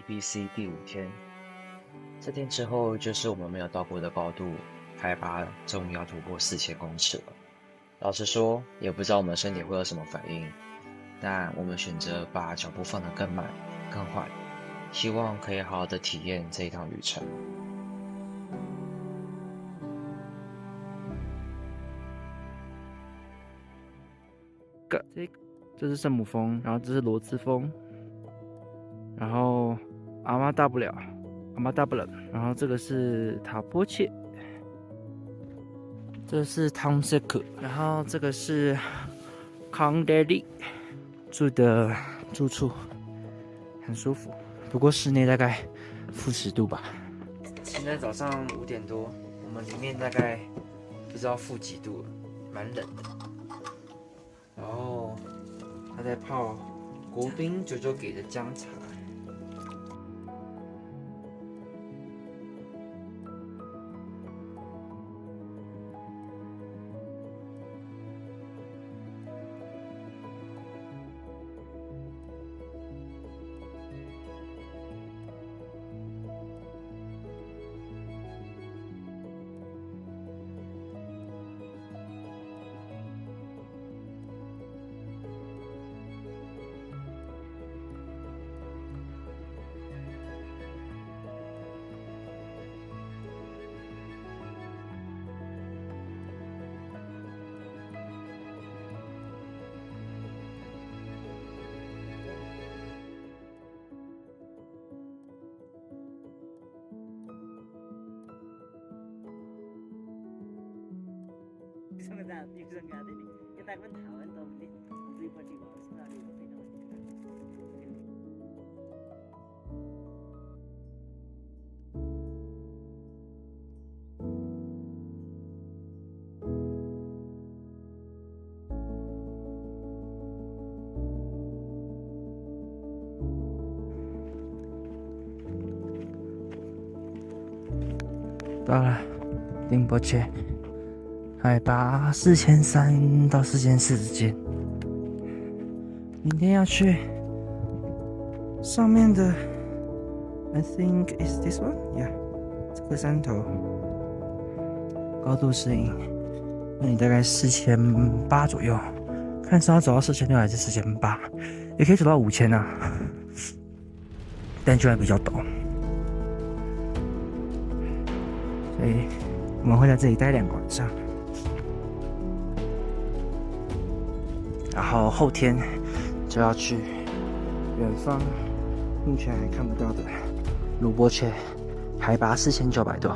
EPC 第5天，这天之后就是我们没有到过的高度，海拔终于要突破4000公尺了。老实说，也不知道我们身体会有什么反应，但我们选择把脚步放得更慢、更缓，希望可以好好的体验这一趟旅程。这是圣母峰，然后这是罗兹峰，然后阿妈大不了，然后这个是塔波切，这是汤塞克，然后这个是康德利住的住处，很舒服，不过室内大概-10度吧。现在早上5点多，我们里面大概不知道负几度了，蛮冷的。然后他在泡国宾九九给的姜茶。到了林波切，海拔4300到4400之间。明天要去上面的 ，I think is this one， yeah， 这个山头高度适应，那你大概4800左右，看是要走到4600还是4800，也可以走到5000啊，但居然比较陡。所以我们会在这里待2个晚上，然后后天就要去远方目前还看不到的卢波切，海拔4900多。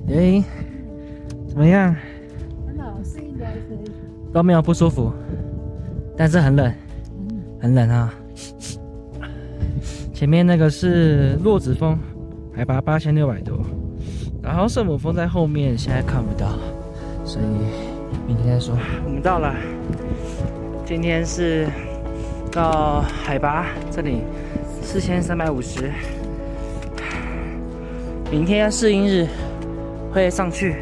哎，怎么样？很好，适应的还可以。都没有不舒服，但是很冷，很冷啊。前面那个是洛子峰，海拔8600多，然后圣母峰在后面，现在看不到，所以明天再说。我们到了，今天是到海拔这里4350，明天适应日会上去，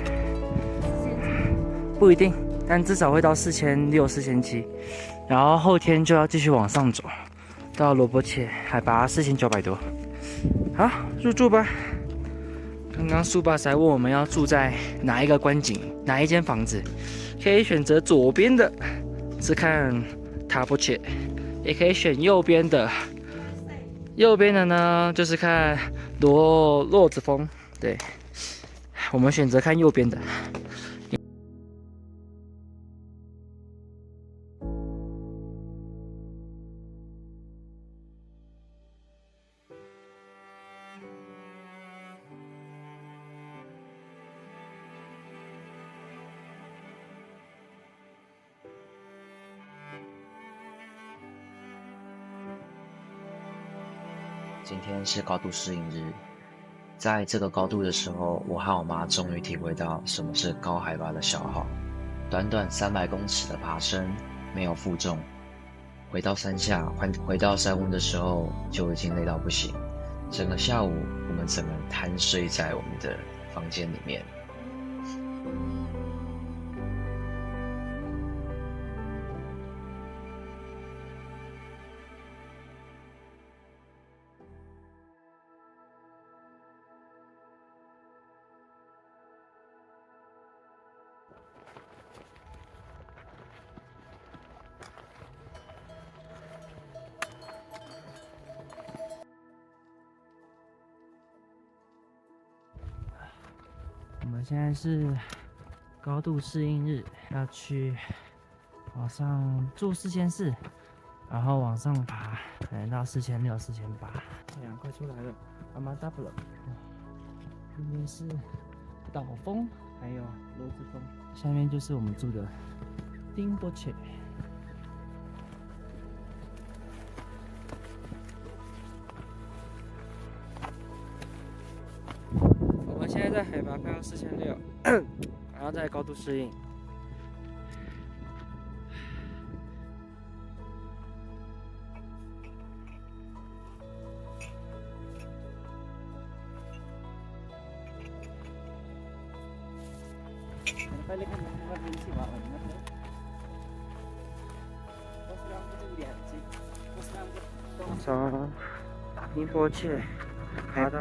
不一定，但至少会到4600、4700，然后后天就要继续往上走。到罗伯切，海拔4900多。好，入住吧。刚刚苏巴才问我们要住在哪一个观景，哪一间房子，可以选择左边的，是看塔波切，也可以选右边的。右边的呢，就是看洛子峰。对，我们选择看右边的。今天是高度适应日，在这个高度的时候，我和我妈终于体会到什么是高海拔的消耗。短短300公尺的爬升，没有负重，回到山下，回到山屋的时候就已经累到不行。整个下午，我们整个瘫睡在我们的房间里面。现在是高度适应日，要去往上住4004，然后往上爬，可能到4600、4800。太阳快出来了，阿玛达布了。这边是岛峰，还有罗子峰，下面就是我们住的丁波切。我们现在在海拔快要4600，然后在高度适应。从宁波切爬到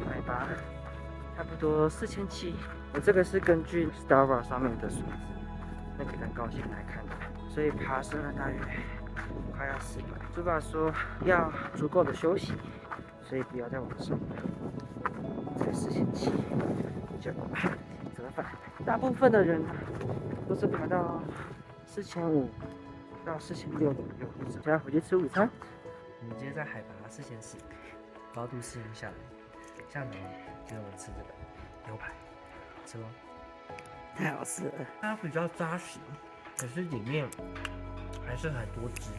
海拔差不多4700，我这个是根据 Strava 上面的数字那个等高线来看的，所以爬升了大约快要400。主法说要足够的休息，所以不要再往上了，才4700就折返。大部分的人都是爬到4500到4600左右，现在回去吃午餐。我们今天在海拔4400，高度适应下来，下楼就是我们吃这个牛排，吃咯，太好吃了。它比较扎实，可是里面还是很多汁，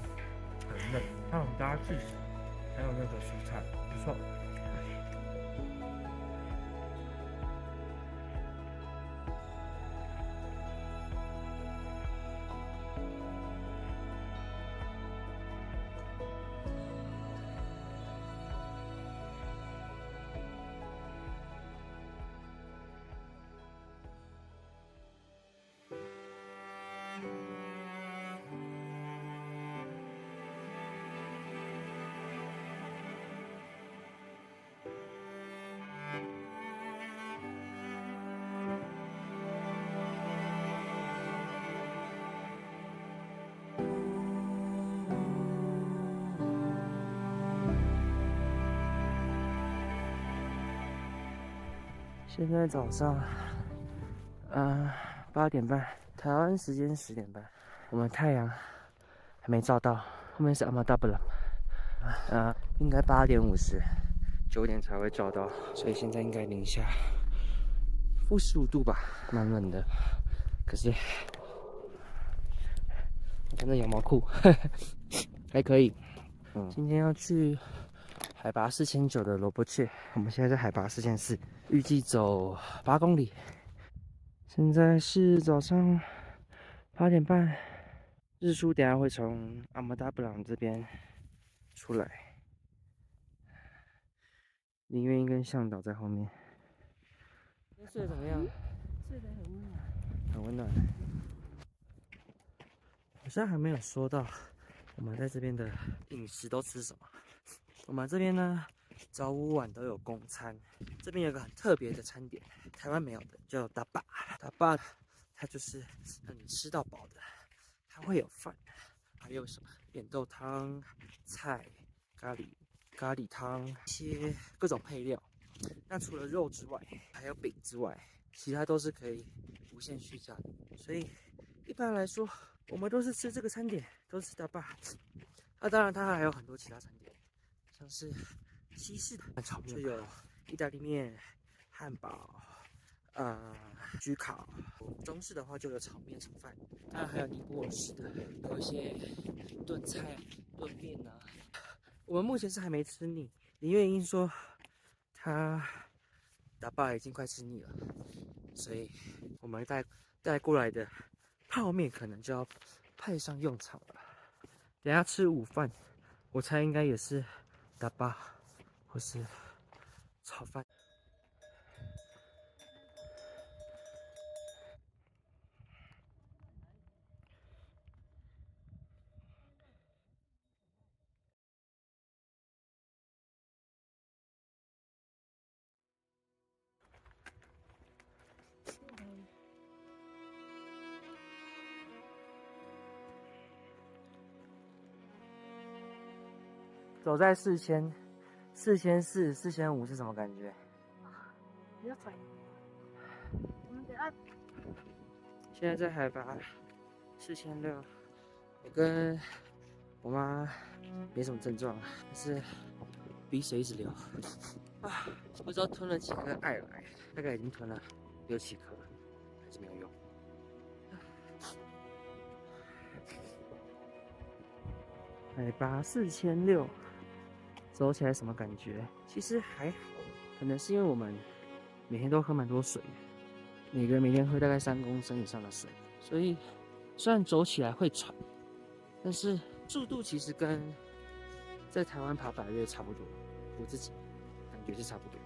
很嫩，它很搭气势，还有那个蔬菜，不错。现在早上，8点半，台湾时间10点半，我们太阳还没照到，后面是阿玛达布朗，应该8点50、9点才会照到，所以现在应该零下-15度吧，蛮冷的。可是我穿着羊毛裤，还可以。今天要去海拔4900的罗伯切，我们现在在海拔4400，预计走8公里。现在是早上8点半，日出等下会从阿玛达布朗这边出来，林苑跟向导在后面。今天睡得怎么样？睡得很温暖。很温暖。好像还没有说到我们在这边的饮食都吃什么。我们这边呢，早午晚都有供餐。这边有个很特别的餐点，台湾没有的，叫打霸。打霸它就是让你吃到饱的，它会有饭，还有什么扁豆汤、菜、咖喱汤，一些各种配料。那除了肉之外，还有饼之外，其他都是可以无限续加的。所以一般来说，我们都是吃这个餐点，都是吃打霸。当然它还有很多其他餐点，像是西式的炒面，就有意大利面、汉堡、焗烤；中式的话就有炒面、炒饭，当然还有尼泊尔式的，有一些炖菜、炖面啊。我们目前是还没吃腻，林月英说他打爸已经快吃腻了，所以我们带过来的泡面可能就要派上用场了。等下吃午饭，我猜应该也是打爸或是炒饭。走在4000、4004、4005是什么感觉？比较窄。现在在海拔4600，我跟我妈没什么症状，但是鼻水一直流啊，不知道吞了几颗艾来，大概已经吞了6、7颗，还是没有用。海拔4600，走起来什么感觉？其实还好，可能是因为我们每天都喝蛮多水的，每个人每天喝大概3公升以上的水，所以虽然走起来会喘，但是速度其实跟在台湾爬百岳差不多，我自己感觉是差不多。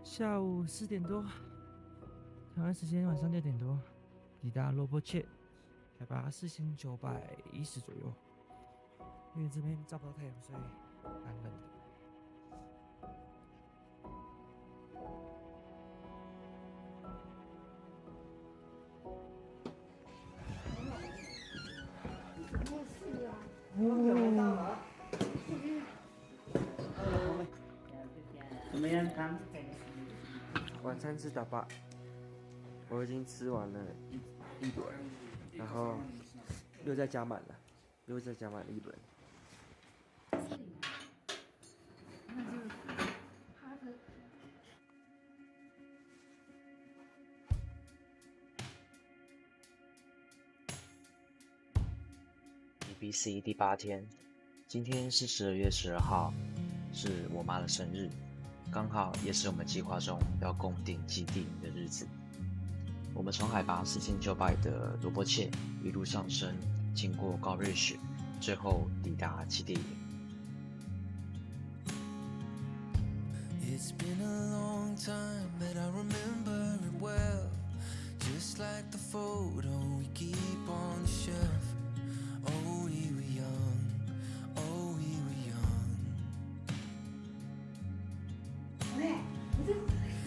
下午4点多，台湾时间晚上6点多，抵达罗伯切，海拔4910左右。因为这边照不到太阳，所以蛮冷的。怎么样，汤？晚餐吃打吧，我已经吃完了一轮，然后又再加满了1轮。EBC 第8天，今天是12月12号，是我妈的生日，刚好也是我们计划中要攻顶基地营的日子。我们从海拔4900的罗伯切一路上升，经过高瑞雪，最后抵达基地营。It's been a long time, but I remember it well. Just like the photo we keep on the shelf. Oh, we were young. Oh, we were young.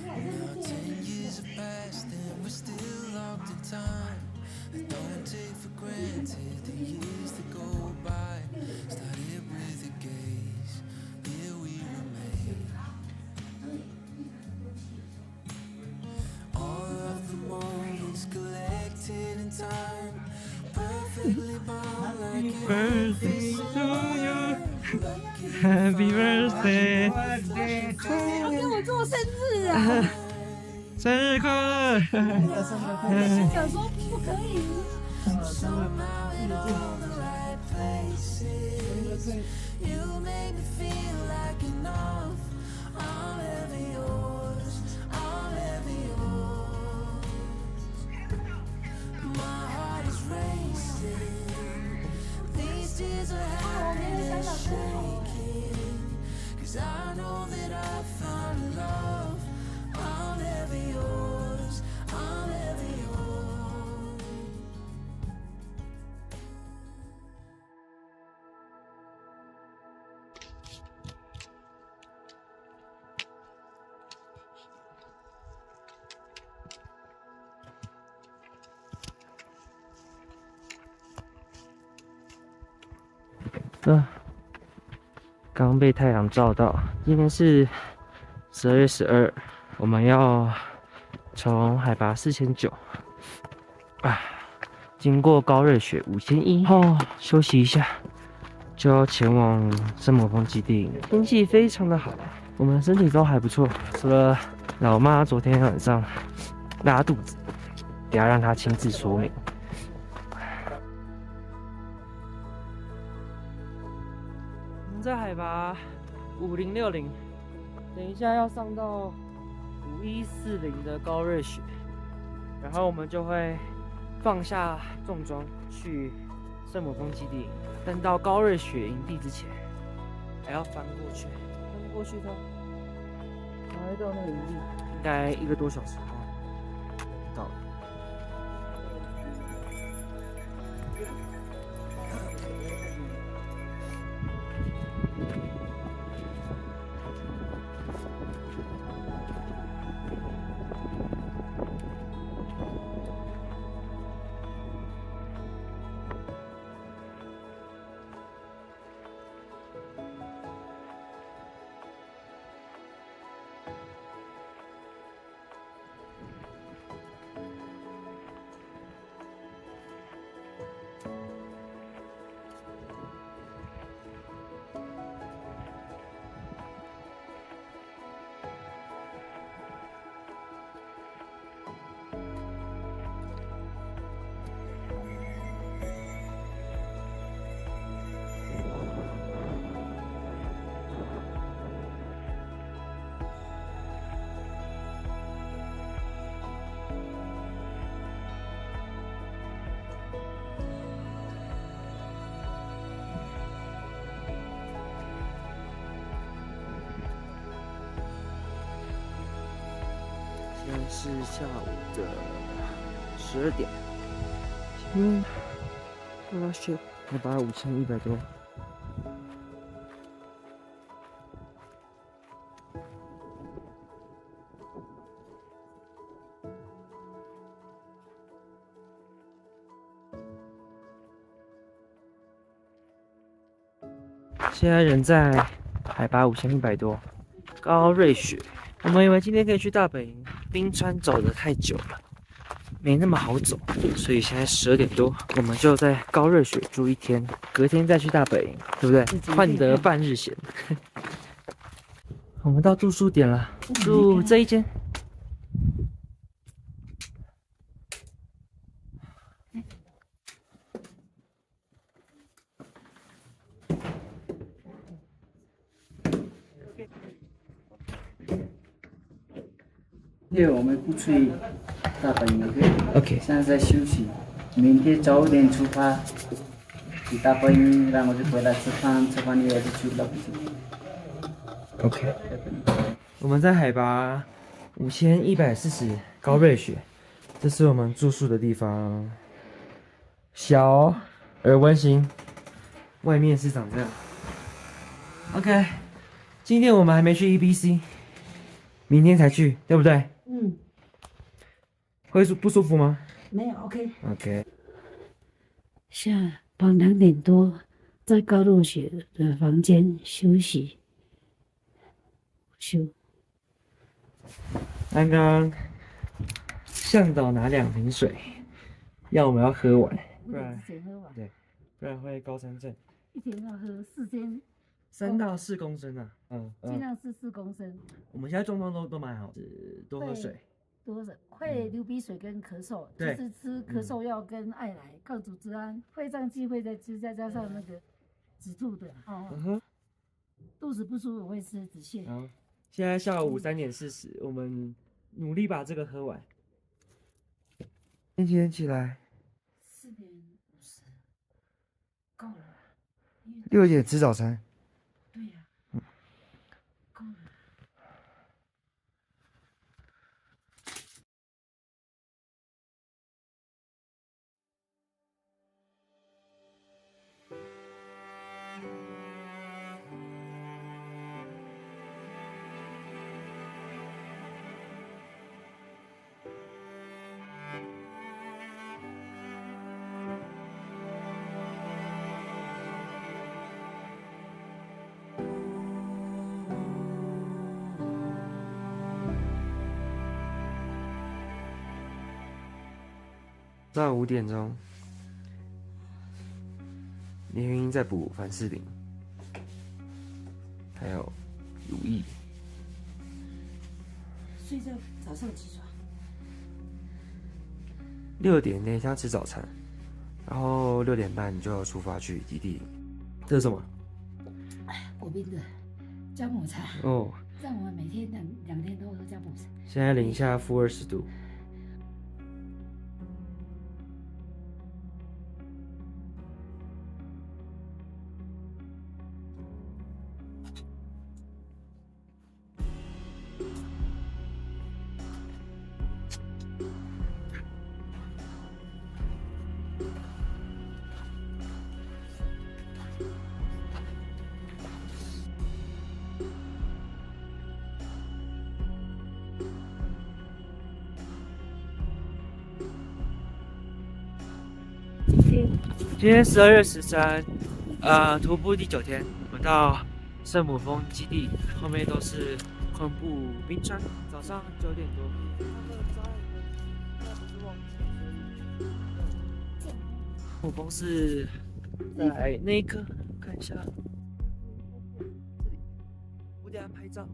Now 10 years have passed and we're still locked in time. I don't take for granted the years that go by. Started with a gaze, here we remain. All of the moments collected in time, perfectly bound like Birthday to you, Happy birthday. 要跟我做生日啊！生日快乐！想说不可以。You make me feel like enough. I'm ever yours. I'm ever yours. My heart is racing. These tears are hanging and shaking. 'Cause I know that I found love. I'm ever yours. I'm ever yours. 刚被太阳照到，今天是12月12，我们要从海拔4900经过高瑞雪5100后休息一下，就要前往圣母峰基地。天气非常的好，我们身体都还不错，除了老妈昨天晚上拉肚子，等下让她亲自说明。我们在海拔5060，等一下要上到5140的高瑞雪，然后我们就会放下重装去圣母峰基地营。但到高瑞雪营地之前，还要翻过去它，才到那个营地，应该1个多小时后到了。现在是下午的12点，前面看到雪，海拔5100多。现在人在海拔5100多，高瑞雪。我们以为今天可以去大本营，冰川走得太久了，没那么好走，所以现在12点多，我们就在高瑞雪住一天，隔天再去大本营，对不对？换得半日闲。我们到住宿点了，住这一间。我们不去大本营 OK， 现在在休息，明天早点出发去大本营，然后就回来吃饭，吃完以后就去了。OK， 我们在海拔5140高瑞雪，这是我们住宿的地方，小而温馨，外面是长这样。OK， 今天我们还没去 EBC， 明天才去，对不对？嗯，会不舒服吗没有 OK。 ？OK， 下傍2点多，在高露雪的房间休息。刚刚向导拿2瓶水，要我们要喝完，不然喝完，对，不然会高山症。一天要喝4天3到4公升啊，尽量是4公升。我们现在状况都蛮好，多喝水。多的，会流鼻水跟咳嗽，就对是吃咳嗽药跟艾莱抗组织胺，会胀气会再吃，再加上那个止吐的哦。嗯哼，肚子不舒服我会吃止泻。好，现在下午3:40，我们努力把这个喝完。今天起来4:50，够了。 6点吃早餐。对呀、够了。上午5点钟，林云英在补凡士林，还有如意。睡觉早上起床。 6点那天吃早餐，然后6点半就要出发去基地。这是什么？果冰的姜母茶，哦，让我们每天两天都喝姜母茶。现在零下-20度。今天12月13，徒步第9天，我们到圣母峰基地，后面都是昆布冰川。早上9点多，圣母峰是在那一颗，看一下，这里，我等下拍照。